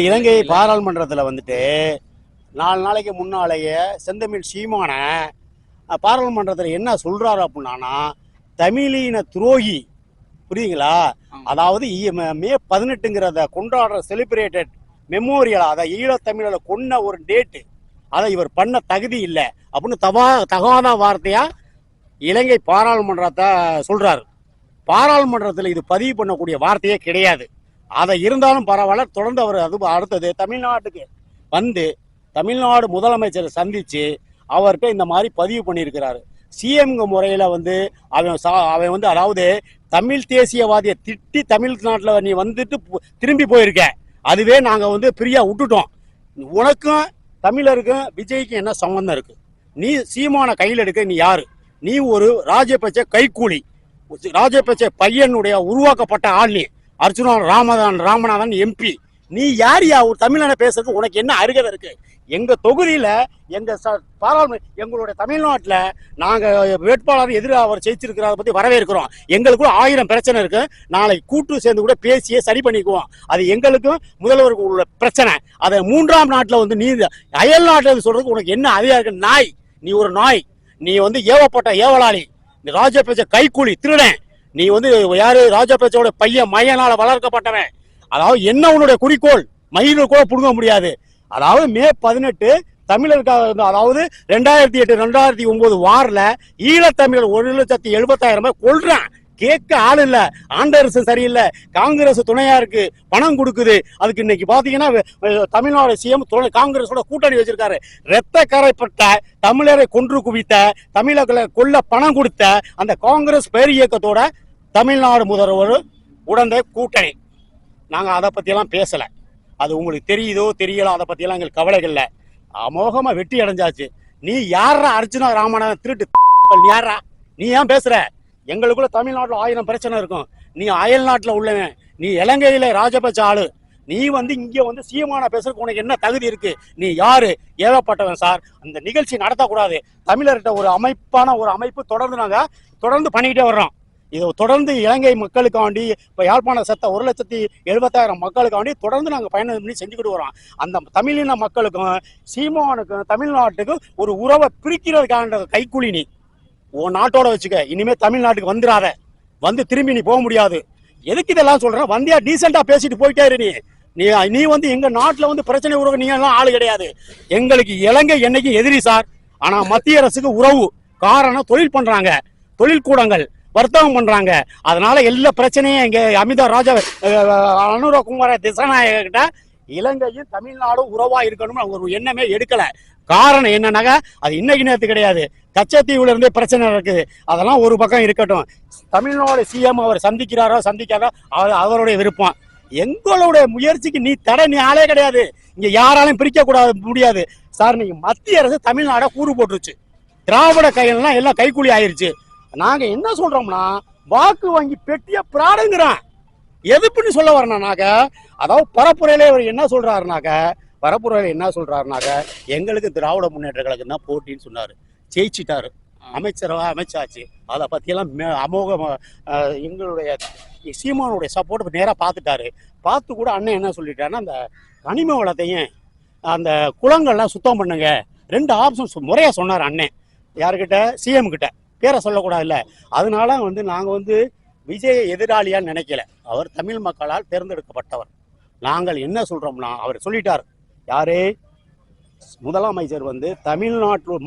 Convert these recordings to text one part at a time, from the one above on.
இலங்கை பாராளுமன்றத்தில் வந்துட்டு 4 நாளைக்கு முன்னாலேயே செந்தமிழ் சீமான பாராளுமன்றத்தில் என்ன சொல்றாரு அப்படின்னா, தமிழின துரோகி, புரியுதுங்களா? அதாவது மே 18ங்கிறத கொண்டாடுற செலிப்ரேட்டட் மெமோரியல், அதை ஈழத்தமிழில் கொன்ன ஒரு டேட்டு, அதை இவர் பண்ண தகுதி இல்லை அப்படின்னு தகாத வார்த்தையா இலங்கை பாராளுமன்றத்தை சொல்றாரு. பாராளுமன்றத்தில் இது பதிவு பண்ணக்கூடிய வார்த்தையே கிடையாது. அதை இருந்தாலும் பரவாயில்ல, தொடர்ந்து அவர் அடுத்தது தமிழ்நாட்டுக்கு வந்து தமிழ்நாடு முதலமைச்சரை சந்திச்சு அவர்கிட்ட இந்த மாதிரி பதிவு பண்ணியிருக்கிறாரு. சிஎம்ங்க முறையில் வந்து அவன் வந்து அதாவது தமிழ் தேசியவாதியை திட்டி தமிழ்நாட்டில் நீ வந்துட்டு திரும்பி போயிருக்க, அதுவே நாங்கள் வந்து பிரியா விட்டுட்டோம். உனக்கும் தமிழருக்கும் விஜய்க்கும் என்ன சம்பந்தம் இருக்கு? நீ சீமான கையில் எடுக்க நீ யாரு? நீ ஒரு ராஜபட்ச கைக்கூலி, ராஜபட்ச பையனுடைய உருவாக்கப்பட்ட ஆள். நீ அர்ச்சுனா ராமநாதன் எம்பி. நீ யார் ஒரு தமிழனை பேசுறதுக்கு உனக்கு என்ன அருகதை இருக்கு? எங்க தொகுதியில எங்களுடைய தமிழ்நாட்டில் நாங்க வேட்பாளர் எதிராக அவர் ஜெயிச்சிருக்கிறத பத்தி வரவேற்கிறோம். எங்களுக்கும் 1000 பிரச்சனை இருக்கு. நாளைக்கு கூட்டு சேர்ந்து கூட பேசியே சரி பண்ணிக்குவோம். அது எங்களுக்கும் முதல்வருக்கு உள்ள பிரச்சனை. அதை 3ஆம் நாட்டில் வந்து நீ அயல் நாட்டில் சொல்றதுக்கு உனக்கு என்ன அதிகாரம் இருக்கு? நாய், நீ ஒரு நாய். நீ வந்து ஏவப்பட்ட ஏவலாளி, ராஜபட்ச கைக்கூலி, திருடன். நீ வந்து யாரு? ராஜபட்சோட பையன், மையனால வளர்க்கப்பட்டவன். அதாவது என்ன உன்னுடைய குறிக்கோள்? மயில கூட புடுங்க முடியாது. அதாவது மே 18 தமிழருக்காக, அதாவது 2008 2009 வாரில் ஈழத்தமிழர் 1,70,000 பேர் கொள்றான். கேட்க ஆள் இல்ல. ஆண்ட அரசு சரியில்லை, காங்கிரஸ் துணையா இருக்கு, பணம் கொடுக்குது. அதுக்கு இன்னைக்கு பாத்தீங்கன்னா தமிழ்நாடு சிஎம் காங்கிரஸோட கூட்டணி வச்சிருக்காரு. இரத்த கரைப்பட்ட தமிழரை கொன்று குவித்த, தமிழர்களை கொல்ல பணம் கொடுத்த அந்த காங்கிரஸ் பேர் இயக்கத்தோட தமிழ்நாடு முதல்வர் உடந்த கூட்டணி. நாங்க அதை பத்தியெல்லாம் பேசல. அது உங்களுக்கு தெரியுதோ தெரியல, அதை பத்தியெல்லாம் எங்களுக்கு கவலைகள் இல்லை. அமோகமா வெட்டி அடைஞ்சாச்சு. நீ யாரா அர்ச்சுனா ராமநாதன் திருட்டு? நீ யாரா? நீ ஏன் பேசுற? எங்களுக்குள்ள தமிழ்நாட்டில் 1000 பிரச்சனை இருக்கும். நீ அயல் நாட்டில் உள்ளவன். நீ இலங்கையில ராஜபட்ச ஆளு. நீ வந்து இங்க வந்து சீமான பேசுறதுக்கு உனக்கு என்ன தகுதி இருக்கு? நீ யாரு? ஏவப்பட்டவன் சார். அந்த நிகழ்ச்சி நடத்தக்கூடாது. தமிழர்கிட்ட ஒரு அமைப்பு தொடர்ந்து பண்ணிக்கிட்டே வர்றோம். இதை தொடர்ந்து இலங்கை மக்களுக்காண்டி, இப்போ யாழ்ப்பாண செத்த 1,70,000 மக்களுக்காண்டி தொடர்ந்து நாங்கள் பயணம் பண்ணி செஞ்சுக்கிட்டு வரோம். அந்த தமிழின மக்களுக்கும் சீமானுக்கும் தமிழ்நாட்டுக்கும் ஒரு உறவை பிரிக்கிறதுக்கான கைக்கூலி நீ உன் நாட்டோட வச்சுக்க. இனிமே தமிழ்நாட்டுக்கு வந்துடாத. வந்து திரும்பி நீ போக முடியாது. எதுக்கு இதெல்லாம் சொல்றேன்? வந்தியா டீசெண்டா பேசிட்டு போயிட்டே இரு. நீ வந்து எங்க நாட்டுல வந்து பிரச்சனை உறவு நீ எல்லாம் ஆளு கிடையாது. எங்களுக்கு இலங்கை என்னைக்கு எதிரி சார். ஆனா மத்திய அரசுக்கு உறவு. காரணம், தொழில் பண்றாங்க, தொழில் கூடங்கள் வர்த்தகம் பண்றாங்க. அதனால எல்லா பிரச்சனையும் இங்க அனுரகுமார திசாநாயக கிட்ட இலங்கையும் தமிழ்நாடும் உறவா இருக்கணும்னு ஒரு எண்ணமே எடுக்கல. காரணம் என்னன்னாக்கா, அது இன்னைக்கு நேரத்து கிடையாது. கச்சத்தீவுல இருந்தே பிரச்சனை இருக்குது. அதெல்லாம் ஒரு பக்கம் இருக்கட்டும். தமிழ்நாடு சிஎம் அவர் சந்திக்காரோ அவருடைய விருப்பம். எங்களுடைய முயற்சிக்கு நீ ஆளே கிடையாது. இங்க யாராலையும் பிரிக்க முடியாது சார். நீங்க மத்திய அரசு தமிழ்நாட கூறு போட்டுருச்சு. திராவிட கையெல்லாம் எல்லாம் கைக்கூலி ஆயிருச்சு. நாங்க என்ன சொல்றோம்னா, வாக்கு வங்கி பெட்டிய பிராடுங்கிறோம். எதுப்புன்னு சொல்ல வரணும்னாக்க, அதாவது பரப்புரையில இவர் என்ன சொல்றாருனாக்க, எங்களுக்கு திராவிட முன்னேற்ற கழகம் தான் போட்டின்னு சொன்னாரு. ஜெயிச்சிட்டாரு, அமைச்சாச்சு. அதை பத்தியெல்லாம் அமோக எங்களுடைய சீமானுடைய சப்போர்ட் நேராக பார்த்துட்டாரு. பார்த்து கூட அண்ணன் என்ன சொல்லிட்டாருன்னா, அந்த கனிம வளத்தையும் அந்த குளங்கள்லாம் சுத்தம் பண்ணுங்க, 2 ஆப்ஷன் முறையா சொன்னார் அண்ணன். யாருக்கிட்ட? சிஎம் கிட்ட. பேரை சொல்லக்கூடாது இல்லை. அதனால வந்து நாங்கள் வந்து விஜய எதிராளியான்னு நினைக்கல. அவர் தமிழ் மக்களால் தேர்ந்தெடுக்கப்பட்டவர். நாங்கள் என்ன சொல்றோம்னா, அவர் சொல்லிட்டார். யாரே முதலமைச்சர் வந்து தமிழ்நாட்டு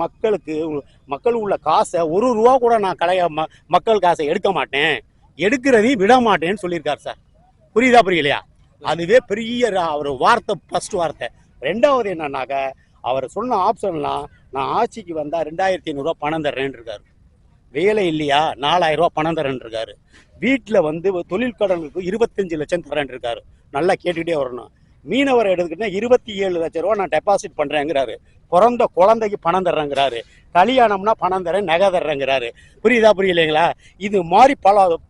மக்கள் உள்ள காசை 1 ரூபா கூட நான் மக்கள் காசை எடுக்க மாட்டேன், எடுக்கிறதையும் விட மாட்டேன்னு சொல்லியிருக்காரு சார். புரியலையா? அதுவே பெரிய அவர் வார்த்தை, ஃபர்ஸ்ட் வார்த்தை. 2வது என்னன்னாக்க, அவர் சொன்ன ஆப்ஷன்லாம், நான் ஆட்சிக்கு வந்தா 2,500 ரூபா பணம் தர்றேன்னு இருக்காரு. வேலை இல்லையா, 4,000 ரூபா பணம் தரேன் இருக்காரு. வீட்டில் வந்து தொழில் கடனுக்கு 25 லட்சம் தரேன் இருக்காரு. நல்லா கேட்டுக்கிட்டே வரணும். மீனவரை எடுத்துக்கிட்டா 27 லட்சம் ரூபா நான் டெபாசிட் பண்றேங்கிறாரு. பிறந்த குழந்தைக்கு பணம் தர்றேங்கிறாரு. கல்யாணம்னா பணம் தரேன், நகை தர்றேங்கிறாரு. புரியலைங்களா? இது மாதிரி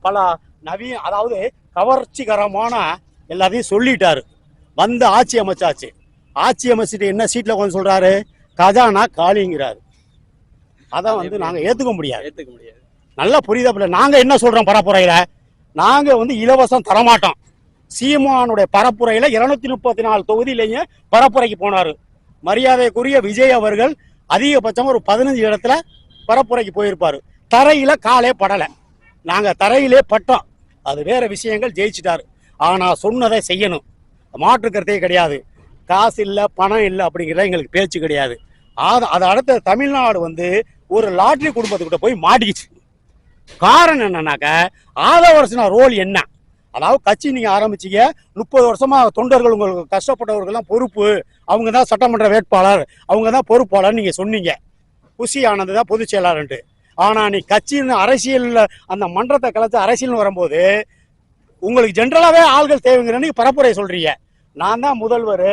பல நவீன, அதாவது கவர்ச்சிகரமான எல்லாத்தையும் சொல்லிட்டாரு. வந்து ஆட்சி அமைச்சாச்சு. ஆட்சி அமைச்சிட்டு என்ன சீட்ல கொஞ்சம் சொல்றாரு? கஜானா காலிங்கிறாரு. அதான் வந்து நாங்க ஏத்துக்க முடியாது. நல்லா புரியுதா? நாங்க என்ன சொல்றோம்? பரப்புரையில நாங்க வந்து இலவசம் தரமாட்டோம். சீமானுடைய பரப்புரையில 234 தொகுதியிலேயும் பரப்புரைக்கு போனாரு. மரியாதைக்குரிய விஜய் அவர்கள் அதிகபட்சம் ஒரு 15 இடத்துல பரப்புரைக்கு போயிருப்பாரு. தரையில காலே படலை. நாங்க தரையிலே பட்டோம். அது வேற விஷயங்கள். ஜெயிச்சிட்டாரு. ஆனா சொன்னதை செய்யணும், மாற்றுக்கிறதே கிடையாது. காசு இல்லை, பணம் இல்லை அப்படிங்கிறத எங்களுக்கு பேச்சு கிடையாது. அதை அடுத்த தமிழ்நாடு வந்து ஒரு லாட்ரி குடும்பத்துக்கிட்ட போய் மாட்டிக்கிச்சு. காரணம் என்னன்னாக்க ஆதவர்சன ரோல் என்ன? அதாவது கட்சி நீங்க ஆரம்பிச்சீங்க, 30 வருஷமா தொண்டர்கள் உங்களுக்கு கஷ்டப்பட்டவர்கள்லாம் பொறுப்பு, அவங்க தான் சட்டமன்ற வேட்பாளர், அவங்க தான் பொறுப்பாளர் நீங்க சொன்னீங்க. குஷி ஆனந்த் தான் பொதுச் செயலாளர்ன்ட்டு. ஆனா நீ கட்சின்னு அரசியல் அந்த மன்றத்தை கலைச்சு அரசியல்னு வரும்போது உங்களுக்கு ஜென்ரலாவே ஆள்கள் தேவைங்கிறன்னு பரப்புரை சொல்றீங்க. நான் தான் முதல்வர்,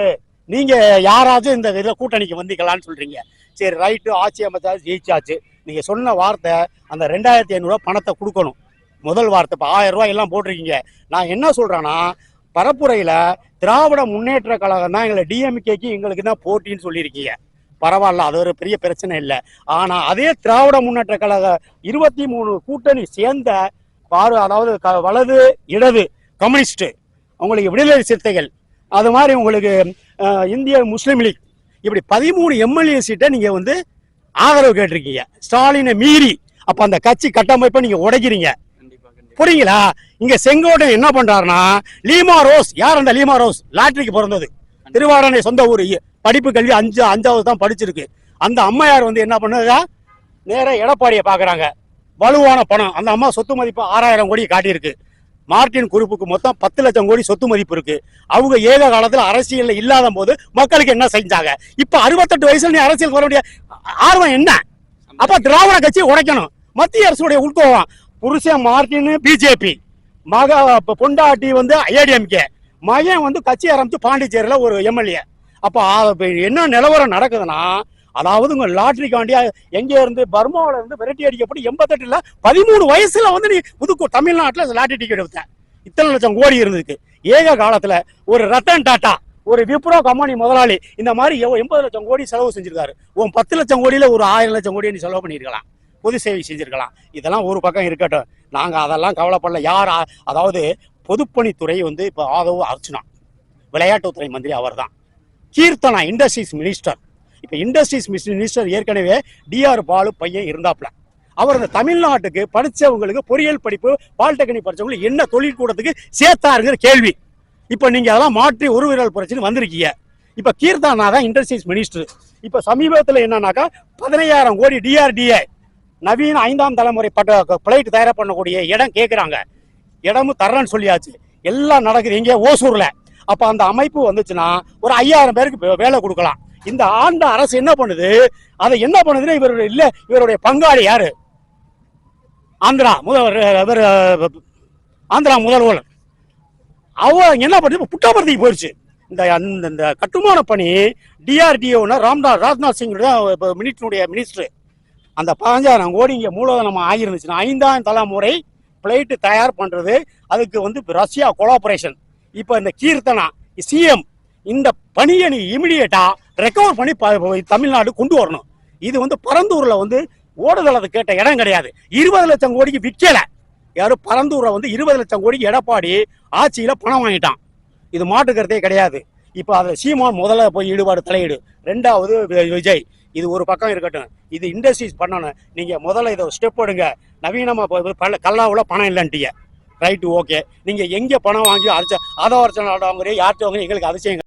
நீங்க யாராச்சும் இந்த இதில் கூட்டணிக்கு வந்திக்கலான்னு சொல்றீங்க. சரி ரைட்டு, ஆட்சி அமைச்சாச்சு, ஜெயிச்சாச்சு. நீங்க சொன்ன வார்த்தை அந்த 2500 பணத்தை கொடுக்கணும். முதல் வார்த்தை. இப்போ 1000 ரூபாய் எல்லாம் போட்டிருக்கீங்க. நான் என்ன சொல்றேன்னா, பரப்புரையில திராவிட முன்னேற்ற கழகம் தான் எங்களை டிஎம்கேக்கு எங்களுக்கு தான் போட்டின்னு சொல்லியிருக்கீங்க. பரவாயில்ல, அது ஒரு பெரிய பிரச்சனை இல்லை. ஆனா அதே திராவிட முன்னேற்ற கழக 23 கூட்டணி சேர்ந்த அதாவது வலது இடது கம்யூனிஸ்ட், உங்களுக்கு விடுதலை சிறுத்தைகள், அது மாதிரி உங்களுக்கு இந்திய முஸ்லீம் லீக், இப்படி 13 எம்எல்ஏ சீட்டை நீங்க வந்து ஆதரவு கேட்டிருக்கீங்க ஸ்டாலினை மீறி. அப்ப அந்த கட்சி கட்டமைப்பை நீங்க உடைக்கிறீங்க. புரியுங்களா? இங்க செங்கோட்டையன் என்ன பண்றாருன்னா, லீமா ரோஸ் யார்? அந்த லீமா ரோஸ் லாட்ரிக்கு பிறந்தது, திருவாரணை சொந்த ஊர், படிப்பு கல்வி 5வது தான் படிச்சிருக்கு. அந்த அம்மையார் வந்து என்ன பண்ணுறா, நேர எடப்பாடியை பாக்குறாங்க. வலுவான பணம். அந்த அம்மா சொத்து மதிப்பு 6000 கோடி காட்டியிருக்கு. மார்டின் குரூப்புக்கு மொத்தம் 10 லட்சம் கோடி சொத்து மதிப்பு இருக்கு. அவங்க ஏக காலத்துல அரசியல் இல்லாத போது மக்களுக்கு என்ன செஞ்சாங்க? இப்ப 68 வயசுல நீ அரசியல் வர வேண்டிய ஆர்வம் என்ன? அப்ப திராவிட கட்சி உடைக்கணும். மத்திய அரசுடைய உள்கோவம். புருஷன் மார்டின் பிஜேபி, மக பொண்டாட்டி வந்து ஏடிஎம்கே, மகன் வந்து கட்சி ஆரம்பிச்சு பாண்டிச்சேரியில ஒரு எம்எல்ஏ. அப்ப என்ன நிலவரம் நடக்குதுன்னா, அதாவது உங்க லாட்ரிக்காண்டியா எங்க இருந்து பர்மாவில இருந்து விரட்டி அடிக்கப்பட்டு 88ல 13 வயசுல வந்து நீ தமிழ்நாட்டுல லாட்ரி டிக்கெட் எடுத்த. இத்தனை லட்சம் கோடி இருந்ததுக்கு ஏக காலத்துல ஒரு ரத்தன் டாட்டா, ஒரு விப்ரோ கம்பெனி முதலாளி இந்த மாதிரி 80 லட்சம் கோடி செலவு செஞ்சிருக்காரு. 10 லட்சம் கோடியில ஒரு 1000 லட்சம் கோடி நீ செலவு பண்ணிருக்கலாம், பொது சேவை செஞ்சிருக்கலாம். இதெல்லாம் ஒரு பக்கம் இருக்கட்டும், நாங்க அதெல்லாம் கவலைப்படல. யார் அதாவது பொதுப்பணித்துறை வந்து இப்ப ஆதவ அர்ச்சனா, விளையாட்டுத்துறை மந்திரி அவர் தான். Keerthana industries minister. இப்ப இண்டஸ்ட்ரீஸ் மினிஸ்டர் ஏற்கனவே டிஆர் பாலு பையன் இருந்தாப்ல. அவர் இந்த தமிழ்நாட்டுக்கு படிச்சவங்களுக்கு பொறியியல் படிப்பு, பாலிடெக்னிக் படிச்சவங்களுக்கு என்ன தொழில் கூடத்துக்கு சேர்த்தாருங்கிற கேள்வி. இப்ப நீங்க அதெல்லாம் மாற்றி ஒரு விரல் பிரச்சனை வந்திருக்கீங்க. இப்ப கீர்த்தனா தான் இண்டஸ்ட்ரீஸ் மினிஸ்டர். இப்ப சமீபத்தில் என்னன்னாக்கா 15000 கோடி டிஆர்டிஏ நவீன 5ஆம் தலைமுறை பிளைட் தயார் பண்ணக்கூடிய இடம் கேட்கிறாங்க. இடமும் தர்றேன்னு சொல்லியாச்சு. எல்லாம் நடக்குது இங்கே ஓசூர்ல. அப்ப அந்த அமைப்பு வந்துச்சுன்னா ஒரு 5000 பேருக்கு வேலை கொடுக்கலாம். இந்த ஆண்ட அரசு என்ன பண்ணுது? அதை என்ன பண்ணுதுன்னா, இவருடைய பங்காளி யாரு? ஆந்திரா முதல்வர். அவ என்ன பண்ணுது? புட்டாபர்த்திக்கு போயிடுச்சு. இந்த கட்டுமான பணி டிஆர்டிஓ ராஜ்நாத் சிங் மினிஸ்டர். அந்த 15000 கோடி இங்க மூலதனம் ஆகிருந்துச்சுன்னா 5ஆம் தலைமுறை பிளைட் தயார் பண்றது, அதுக்கு வந்து ரஷ்யா கொலாபரேஷன். இப்ப இந்த கீர்த்தனா சிஎம் இந்த பணியை நீ இமிடியேட்டா ரெக்கவர் பண்ணி தமிழ்நாடு கொண்டு வரணும். இது வந்து பரந்தூர்ல வந்து ஓடுதளத்தை கேட்ட இடம் கிடையாது. 20 லட்சம் கோடிக்கு விற்கல. யாரும் பரந்தூர்ல வந்து 20 லட்சம் கோடிக்கு எடப்பாடி ஆட்சியில பணம் வாங்கிட்டான். இது மாட்டுக்கிறதே கிடையாது. இப்ப அதை சீமான் முதல்ல போய் ஈடுபாடு தலையீடு, 2வது விஜய். இது ஒரு பக்கம் இருக்கட்டும். இது இண்டஸ்ட்ரீஸ் பண்ணணும். நீங்க முதல்ல இதை ஸ்டெப் எடுங்க. நவீனமா கல்லாவுல பணம் இல்லைன்ட்டீங்க. Right, okay. நீங்க எங்க பணம் வாங்கி அரைச்ச ஆதவர்ச்சனை யார்கிட்ட வாங்க எங்களுக்கு அதிசயம்.